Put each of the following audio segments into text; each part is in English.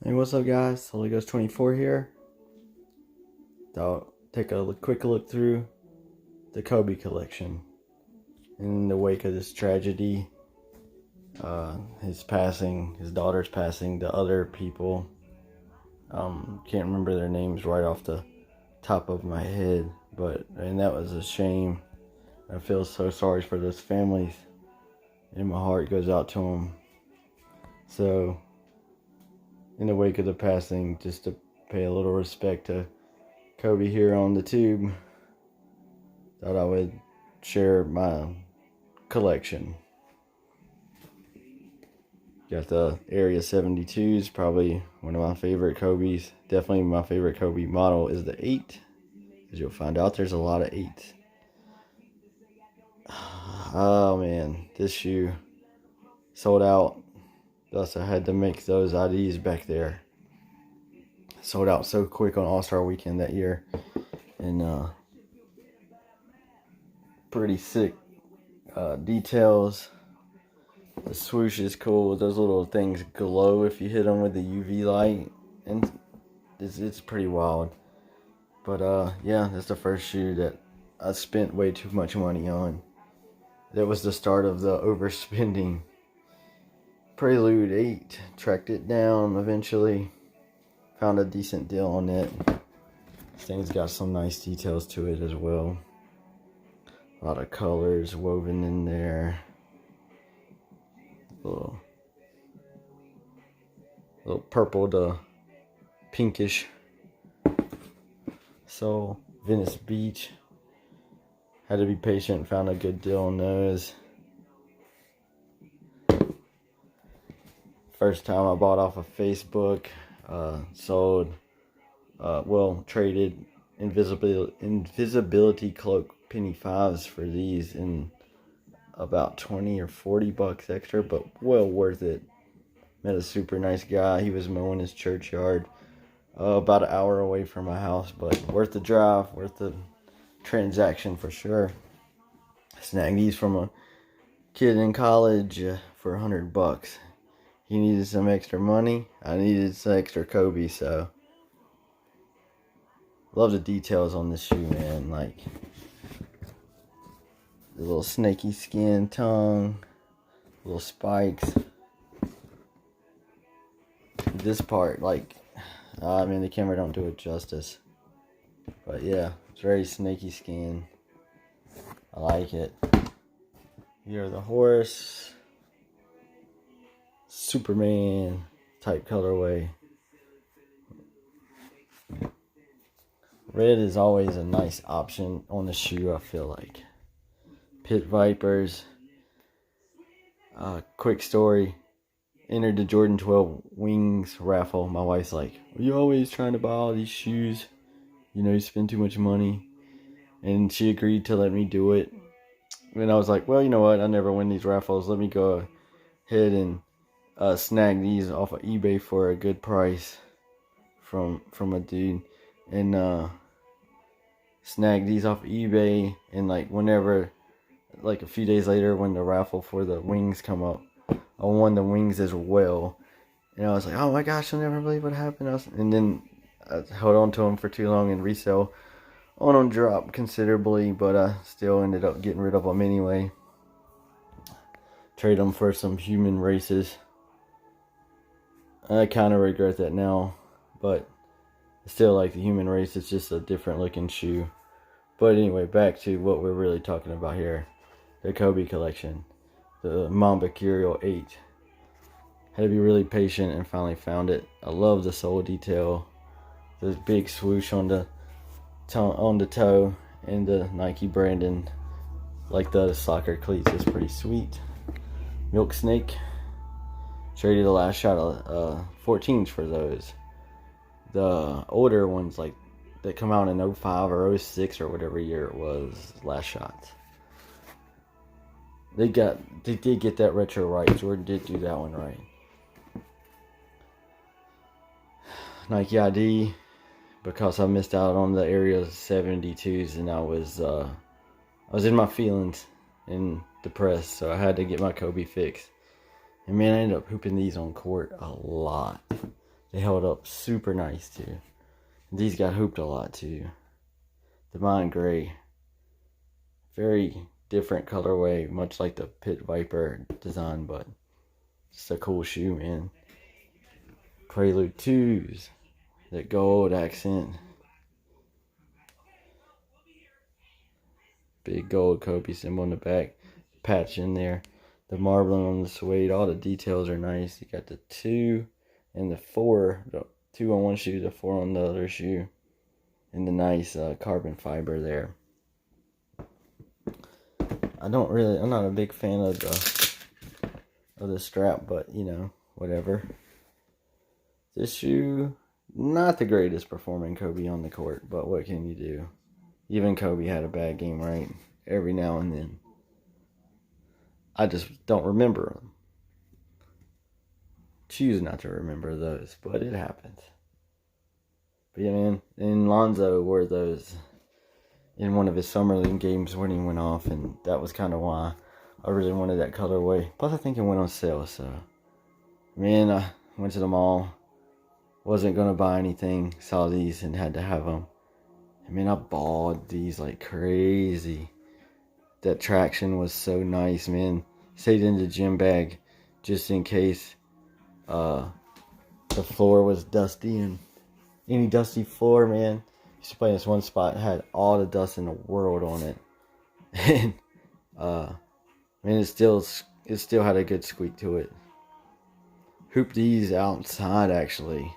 Hey, what's up, guys? Holy Ghost 24 here. I'll take a quick look through the Kobe collection. In the wake of this tragedy, his passing, his daughter's passing, the other people, can't remember their names right off the top of my head, and that was a shame. I feel so sorry for those families, and my heart goes out to them. So, in the wake of the passing, just to pay a little respect to Kobe here on the tube, thought I would share my collection. Got the Area 72s, probably one of my favorite Kobe's. Definitely my favorite Kobe model is the 8. As you'll find out, there's a lot of 8s. Oh man, this shoe sold out. Thus I had to make those IDs back there. Sold out so quick on All-Star Weekend that year. And pretty sick details. The swoosh is cool. Those little things glow if you hit them with the UV light, and it's pretty wild. But yeah, that's the first shoe that I spent way too much money on. That was the start of the overspending. Prelude 8, tracked it down eventually. Found a decent deal on it. This thing's got some nice details to it as well. A lot of colors woven in there. Little purple to pinkish. So Venice Beach. Had to be patient. Found a good deal on those. First time I bought off of Facebook. Sold. Traded invisibility cloak penny 5s for these in about 20 or 40 bucks extra, but well worth it. Met a super nice guy. He was mowing his churchyard about an hour away from my house, but worth the drive, worth the transaction for sure. Snagged these from a kid in college for $100. He needed some extra money. I needed some extra Kobe, so love the details on this shoe, man. Like the little snaky skin tongue, little spikes. This part, the camera don't do it justice. But yeah, it's very snaky skin. I like it. Here the horse. Superman type colorway. Red is always a nice option on the shoe, I feel like. Pit Vipers. Quick story. Entered the Jordan 12 Wings raffle. My wife's like, "Are you always trying to buy all these shoes? You know, you spend too much money." And she agreed to let me do it. And I was like, well, you know what? I never win these raffles. Let me go ahead and snag these off of eBay for a good price from a dude. And snag these off of eBay. And whenever, a few days later when the raffle for the wings come up, I won the wings as well. And I was like, oh my gosh, I'll never believe what happened. And then I held on to them for too long, and resale on them dropped considerably, but I still ended up getting rid of them anyway. Trade them for some human races. I kind of regret that now, but I still like the human race. It's just a different looking shoe. But anyway, back to what we're really talking about here. The Kobe collection. The Mamba Curial 8. Had to be really patient and finally found it. I love the sole detail. This big swoosh on the toe and the Nike branding, like the soccer cleats, is pretty sweet. Milk Snake. Traded the last shot of 14s for those. The older ones, that come out in 05 or 06 or whatever year it was, last shots. They did get that retro right. Jordan did do that one right. Nike ID, because I missed out on the Area 72s, and I was in my feelings and depressed, so I had to get my Kobe fix. And man, I ended up hooping these on court a lot. They held up super nice too. These got hooped a lot too. The Mine Gray. Very different colorway, much like the Pit Viper design, but just a cool shoe, man. Prelude 2s. That gold accent. Big gold Kobe symbol on the back. Patch in there. The marbling on the suede. All the details are nice. You got the 2 and the 4. The 2 on one shoe, the 4 on the other shoe. And the nice carbon fiber there. I'm not a big fan of the strap, but you know, whatever. This shoe, not the greatest performing Kobe on the court, but what can you do? Even Kobe had a bad game, right? Every now and then. I just don't remember them. Choose not to remember those, but it happens. But yeah, man, and Lonzo wore those in one of his summer league games when he went off, and that was kind of why I really wanted that colorway. Plus, I think it went on sale, so man, I went to the mall, wasn't gonna buy anything, saw these and had to have them. I mean, I bought these like crazy. That traction was so nice, man. Stayed in the gym bag just in case the floor was dusty, and any dusty floor, man. Used to play in this one spot, had all the dust in the world on it, and man, it still had a good squeak to it. Hooped these outside actually.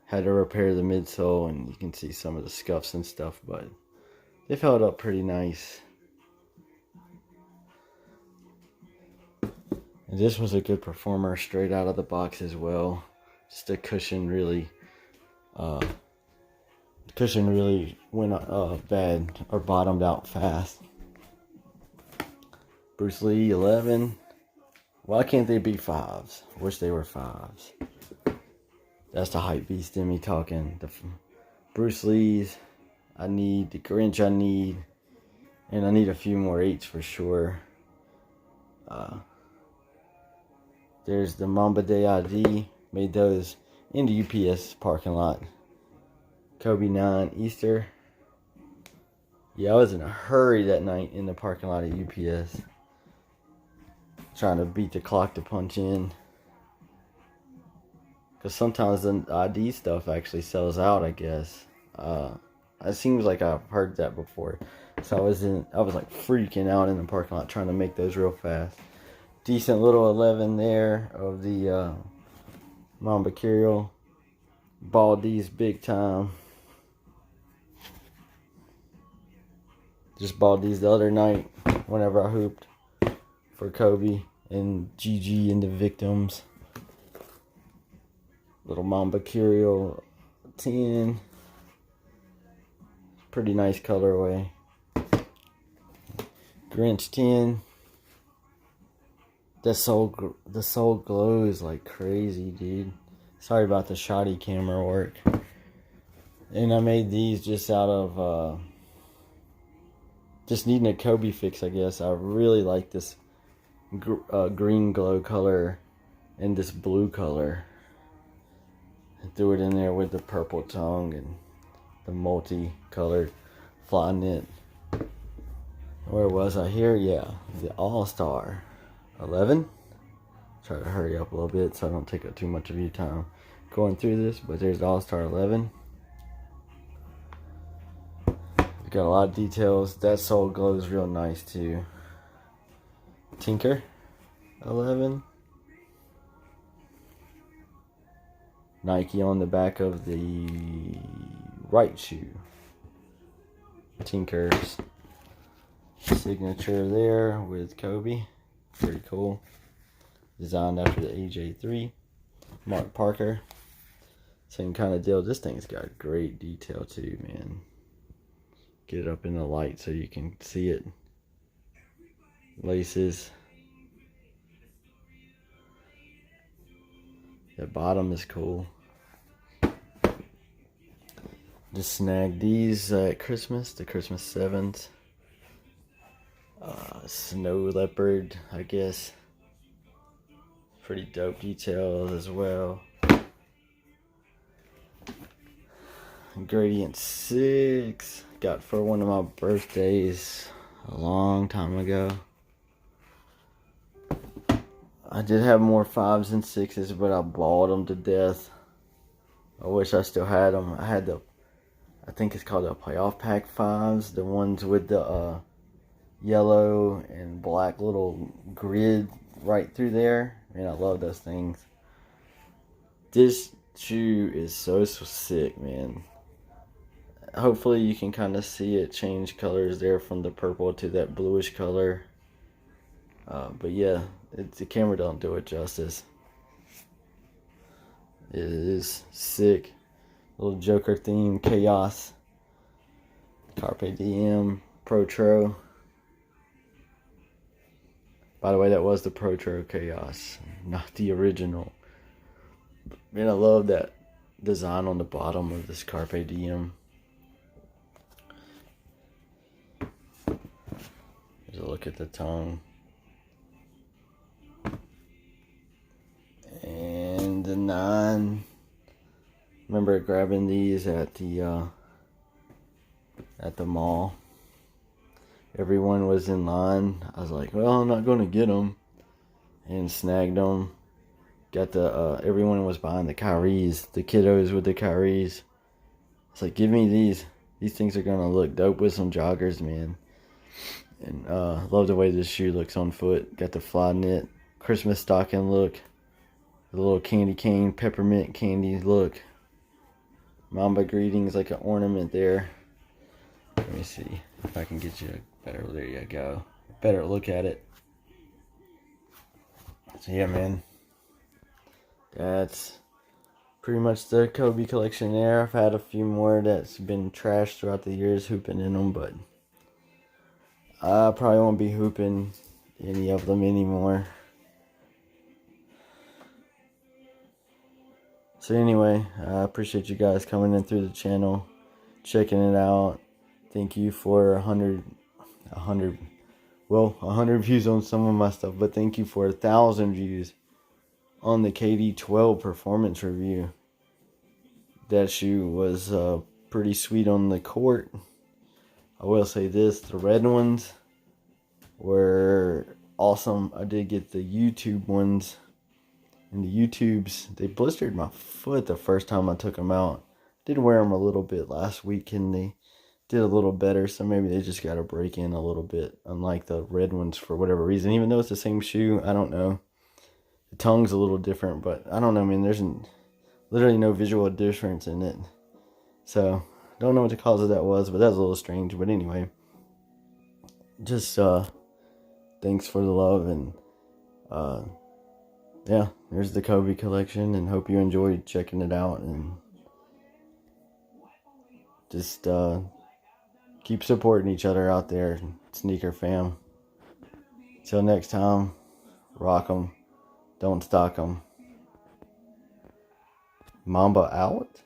Had to repair the midsole, and you can see some of the scuffs and stuff, but they've held up pretty nice. And this was a good performer straight out of the box as well. Just the cushion really went bad or bottomed out fast. Bruce Lee 11. Why can't they be 5s? Wish they were 5s. That's the hype beast in me talking. The Bruce Lee's. I need the Grinch. And I need a few more 8s for sure. There's the Mamba Day ID. Made those in the UPS parking lot. Kobe 9 Easter. Yeah, I was in a hurry that night in the parking lot at UPS. Trying to beat the clock to punch in. Because sometimes the ID stuff actually sells out, I guess. It seems like I've heard that before. So I was like freaking out in the parking lot trying to make those real fast. Decent little 11 there of the Mamba Curial. Balled these big time. Just bought these the other night whenever I hooped for Kobe and GG and the victims. Little Mamba Curial 10. Pretty nice colorway. Grinch 10. The sole glows like crazy, dude. Sorry about the shoddy camera work. And I made these just out of just needing a Kobe fix, I guess. I really like this green glow color and this blue color. I threw it in there with the purple tongue and the multi-colored fly knit. Where was I here? Yeah, the All-Star 11. Try to hurry up a little bit so I don't take up too much of your time going through this, but there's the All-Star 11. We've got a lot of details. That sole glows real nice too. Tinker 11. Nike on the back of the right shoe. Tinker's signature there with Kobe. Pretty cool. Designed after the AJ3. Mark Parker. Same kind of deal. This thing's got great detail too, man. Get it up in the light so you can see it. Laces. The bottom is cool. Just snagged these at Christmas, the Christmas 7s. Snow leopard, I guess. Pretty dope details as well. Gradient 6. Got for one of my birthdays a long time ago. I did have more 5s and 6s, but I balled them to death. I wish I still had them. I had I think it's called the playoff pack 5s, the ones with the yellow and black little grid right through there. Man, I love those things. This shoe is so sick, man. Hopefully you can kind of see it change colors there from the purple to that bluish color. But yeah, the camera don't do it justice. It is sick. Little Joker theme, chaos. Carpe Diem, Protro. By the way, that was the Protro Chaos, not the original. Man, I love that design on the bottom of this Carpe Diem. Here's a look at the tongue. And the 9. Remember grabbing these at the mall. Everyone was in line. I was like, well, I'm not going to get them. And snagged them. Got the, everyone was buying the Kyries. The kiddos with the Kyries. It's like, give me these. These things are going to look dope with some joggers, man. And love the way this shoe looks on foot. Got the fly knit Christmas stocking look. The little candy cane, peppermint candy look. Mamba greetings like an ornament there. Let me see if I can get you a better, there you go. Better look at it. So yeah, man. That's pretty much the Kobe collection there. I've had a few more that's been trashed throughout the years hooping in them, but I probably won't be hooping any of them anymore. So anyway, I appreciate you guys coming in through the channel, checking it out. Thank you for 100 views on some of my stuff, but thank you for 1,000 views on the KD12 performance review. That shoe was pretty sweet on the court. I will say this, the red ones were awesome. I did get the YouTube ones. And the YouTubes, they blistered my foot the first time I took them out. Did wear them a little bit last week and they did a little better. So maybe they just got to break in a little bit. Unlike the red ones for whatever reason. Even though it's the same shoe, I don't know. The tongue's a little different, but I don't know, man. There's literally no visual difference in it. So, don't know what the cause of that was, but that was a little strange. But anyway, just thanks for the love and yeah, there's the Kobe collection, and hope you enjoyed checking it out, and just keep supporting each other out there, sneaker fam. Till next time, rock 'em, don't stock 'em. Mamba out.